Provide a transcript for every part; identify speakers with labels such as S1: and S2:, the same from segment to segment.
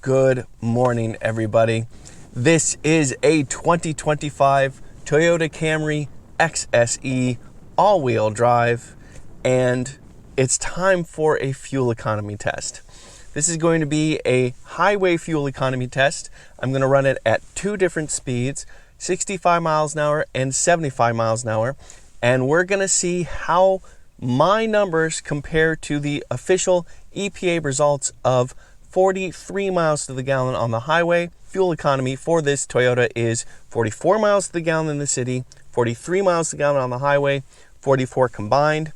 S1: Good morning, everybody. This is a 2025 Toyota Camry XSE all-wheel drive, and it's time for a fuel economy test. This is going to be a highway fuel economy test. I'm going to run it at two different speeds, 65 miles an hour and 75 miles an hour, and we're going to see how my numbers compare to the official EPA results of 43 miles to the gallon on the highway. Fuel economy for this Toyota is 44 miles to the gallon in the city, 43 miles to the gallon on the highway, 44 combined.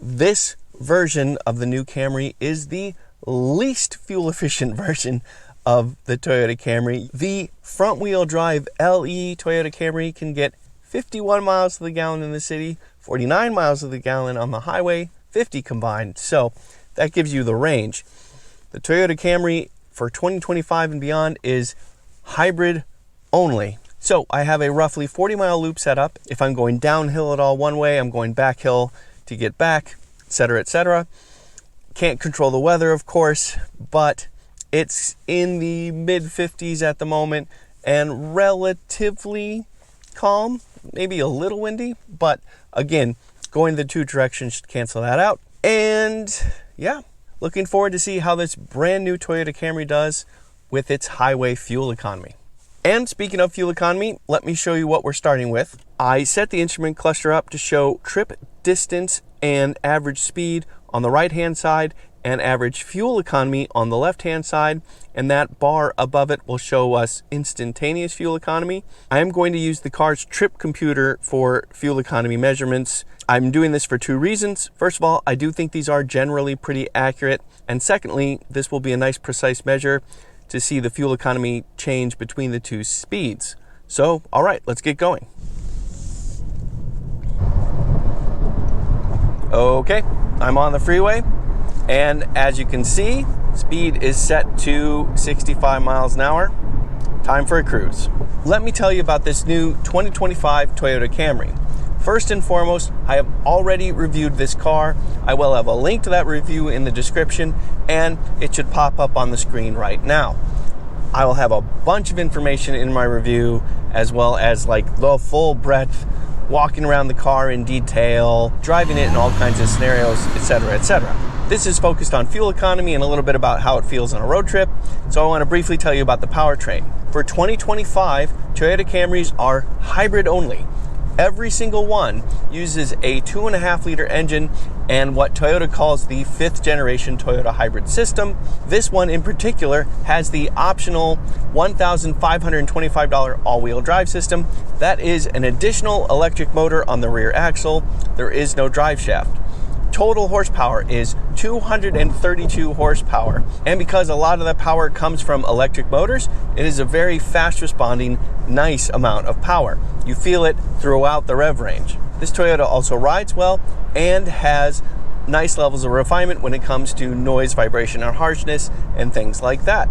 S1: This version of the new Camry is the least fuel efficient version of the Toyota Camry. The front wheel drive LE Toyota Camry can get 51 miles to the gallon in the city, 49 miles to the gallon on the highway, 50 combined. So that gives you the range. The Toyota Camry for 2025 and beyond is hybrid only. So I have a roughly 40-mile loop set up. If I'm going downhill at all one way, I'm going back hill to get back, etc., etc. Can't control the weather, of course, but it's in the mid-50s at the moment and relatively calm, maybe a little windy, but again, going the two directions should cancel that out. And yeah, looking forward to see how this brand new Toyota Camry does with its highway fuel economy. And speaking of fuel economy, let me show you what we're starting with. I set the instrument cluster up to show trip distance and average speed on the right-hand side and average fuel economy on the left-hand side, and that bar above it will show us instantaneous fuel economy. I am going to use the car's trip computer for fuel economy measurements. I'm doing this for two reasons. First of all, I do think these are generally pretty accurate, and secondly, this will be a nice precise measure to see the fuel economy change between the two speeds. So, all right, let's get going. Okay, I'm on the freeway, and as you can see, speed is set to 65 miles an hour. Time for a cruise. Let me tell you about this new 2025 Toyota Camry. First and foremost, I have already reviewed this car. I will have a link to that review in the description, and it should pop up on the screen right now. I will have a bunch of information in my review, as well as like the full breadth, walking around the car in detail, driving it in all kinds of scenarios, etc., etc. This is focused on fuel economy and a little bit about how it feels on a road trip, so I want to briefly tell you about the powertrain. For 2025, Toyota Camrys are hybrid only. Every single one uses a 2.5-liter engine and what Toyota calls the 5th generation Toyota hybrid system. This one in particular has the optional $1,525 all-wheel drive system. That is an additional electric motor on the rear axle. There is no drive shaft. Total horsepower is 232 horsepower. And because a lot of that power comes from electric motors, it is a very fast responding, nice amount of power. You feel it throughout the rev range. This Toyota also rides well and has nice levels of refinement when it comes to noise, vibration, and harshness and things like that.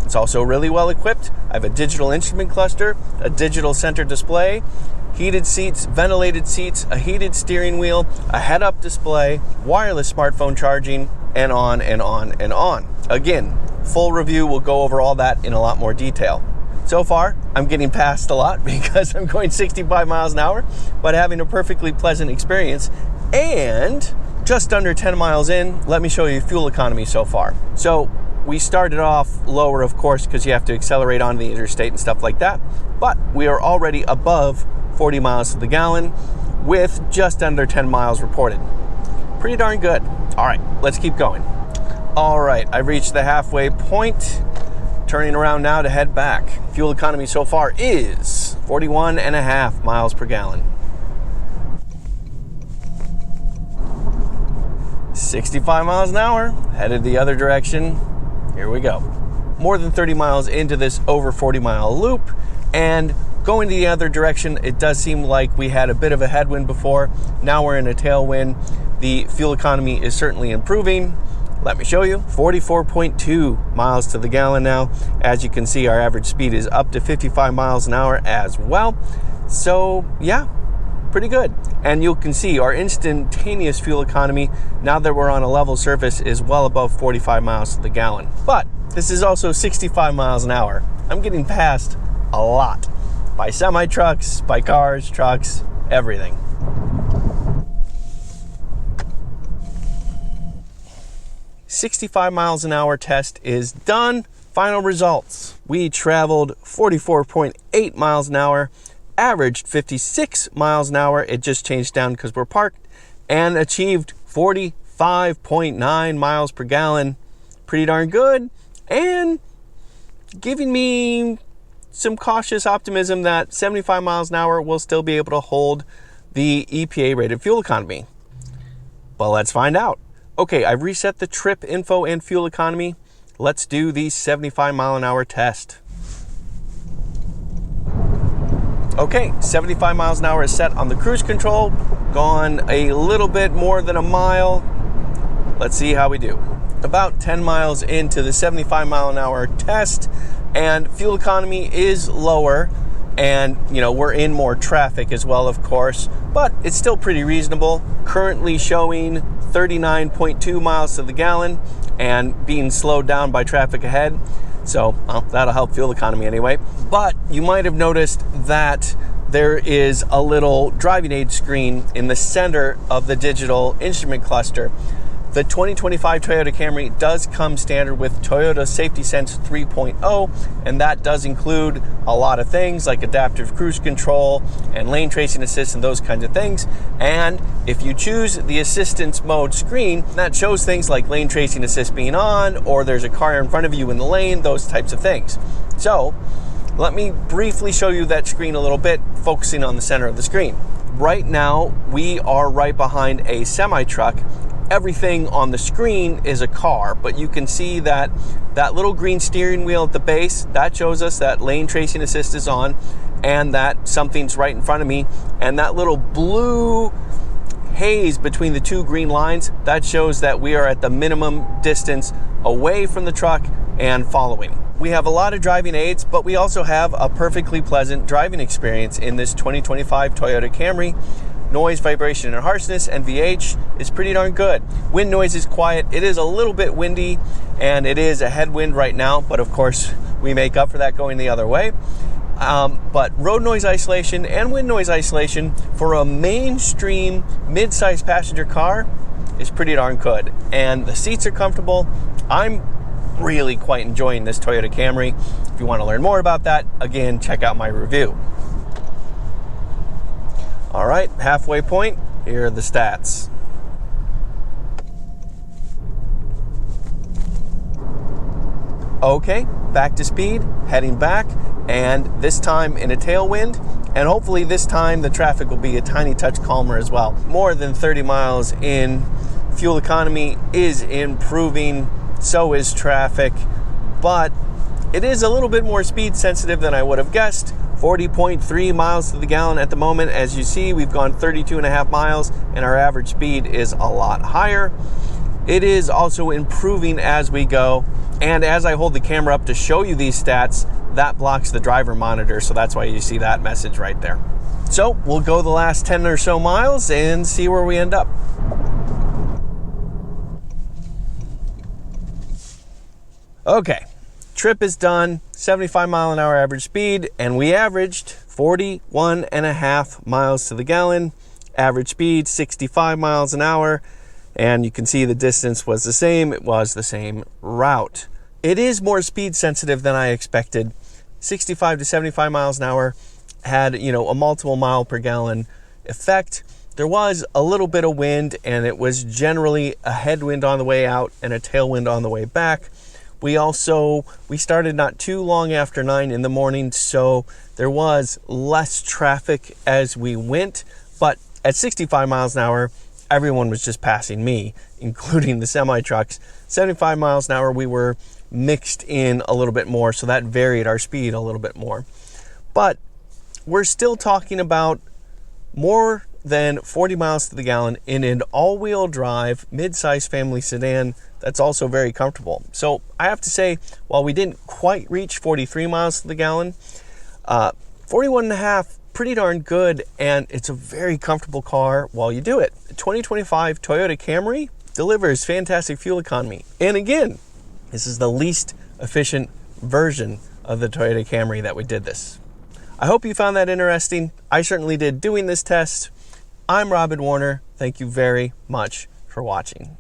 S1: It's also really well equipped. I have a digital instrument cluster, a digital center display, heated seats, ventilated seats, a heated steering wheel, a head-up display, wireless smartphone charging, and on and on and on. Again, full review will go over all that in a lot more detail. So far, I'm getting passed a lot because I'm going 65 miles an hour, but having a perfectly pleasant experience. And just under 10 miles in, let me show you fuel economy so far. So we started off lower, of course, because you have to accelerate on the interstate and stuff like that, but we are already above 40 miles to the gallon with just under 10 miles reported. Pretty darn good. All right, let's keep going. All right, I've reached the halfway point. Turning around now to head back. Fuel economy so far is 41.5 miles per gallon. 65 miles an hour, headed the other direction. Here we go. More than 30 miles into this over 40-mile loop, and going the other direction, it does seem like we had a bit of a headwind before. Now we're in a tailwind. The fuel economy is certainly improving. Let me show you. 44.2 miles to the gallon now. As you can see, our average speed is up to 55 miles an hour as well. So yeah, pretty good. And you can see our instantaneous fuel economy, now that we're on a level surface, is well above 45 miles to the gallon. But this is also 65 miles an hour. I'm getting passed a lot by semi-trucks, by cars, trucks, everything. "65 miles an hour test is done. Final results. We traveled 44.8 miles an hour, averaged 56 miles an hour. It just changed down because we're parked, and achieved 45.9 miles per gallon. Pretty darn good, and giving me some cautious optimism that 75 miles an hour will still be able to hold the EPA rated fuel economy. But let's find out. Okay, I've reset the trip info and fuel economy. Let's do the 75 mile an hour test. Okay, 75 miles an hour is set on the cruise control. Gone a little bit more than a mile. Let's see how we do. About 10 miles into the 75 mile an hour test, and fuel economy is lower, and we're in more traffic as well, of course, but it's still pretty reasonable. Currently showing 39.2 miles to the gallon and being slowed down by traffic ahead. So that'll help fuel economy anyway. But you might have noticed that there is a little driving aid screen in the center of the digital instrument cluster. The 2025 Toyota Camry does come standard with Toyota Safety Sense 3.0, and that does include a lot of things like adaptive cruise control and lane tracing assist and those kinds of things. And if you choose the assistance mode screen, that shows things like lane tracing assist being on, or there's a car in front of you in the lane, those types of things. So let me briefly show you that screen a little bit, focusing on the center of the screen. Right now, we are right behind a semi-truck. Everything on the screen is a car, but you can see that little green steering wheel at the base, that shows us that lane tracing assist is on and that something's right in front of me. And that little blue haze between the two green lines, that shows that we are at the minimum distance away from the truck and following. We have a lot of driving aids, but we also have a perfectly pleasant driving experience in this 2025 Toyota Camry. Noise, vibration, and harshness, NVH, is pretty darn good. Wind noise is quiet. It is a little bit windy, and it is a headwind right now, but of course we make up for that going the other way. But road noise isolation and wind noise isolation for a mainstream mid-sized passenger car is pretty darn good. And the seats are comfortable. I'm really quite enjoying this Toyota Camry. If you want to learn more about that, again, check out my review. All right, halfway point, here are the stats. Okay, back to speed, heading back, and this time in a tailwind, and hopefully this time the traffic will be a tiny touch calmer as well. More than 30 miles in, fuel economy is improving, so is traffic, but it is a little bit more speed sensitive than I would have guessed. 40.3 miles to the gallon at the moment. As you see, we've gone 32.5 miles, and our average speed is a lot higher. It is also improving as we go, and as I hold the camera up to show you these stats, that blocks the driver monitor, so that's why you see that message right there. So we'll go the last 10 or so miles and see where we end up. Okay, trip is done, 75 mile an hour average speed, and we averaged 41.5 miles to the gallon. Average speed 65 miles an hour, and you can see the distance was the same. It was the same route. It is more speed sensitive than I expected. 65 to 75 miles an hour had, a multiple mile per gallon effect. There was a little bit of wind, and it was generally a headwind on the way out and a tailwind on the way back. We started not too long after 9 in the morning, so there was less traffic as we went, but at 65 miles an hour, everyone was just passing me, including the semi-trucks. 75 miles an hour, we were mixed in a little bit more, so that varied our speed a little bit more. But we're still talking about more than 40 miles to the gallon in an all-wheel drive mid-size family sedan that's also very comfortable. So I have to say, while we didn't quite reach 43 miles to the gallon, 41.5 pretty darn good, and it's a very comfortable car while you do it. The 2025 Toyota Camry delivers fantastic fuel economy. And again, this is the least efficient version of the Toyota Camry that we did this. I hope you found that interesting. I certainly did doing this test. I'm Robin Warner. Thank you very much for watching.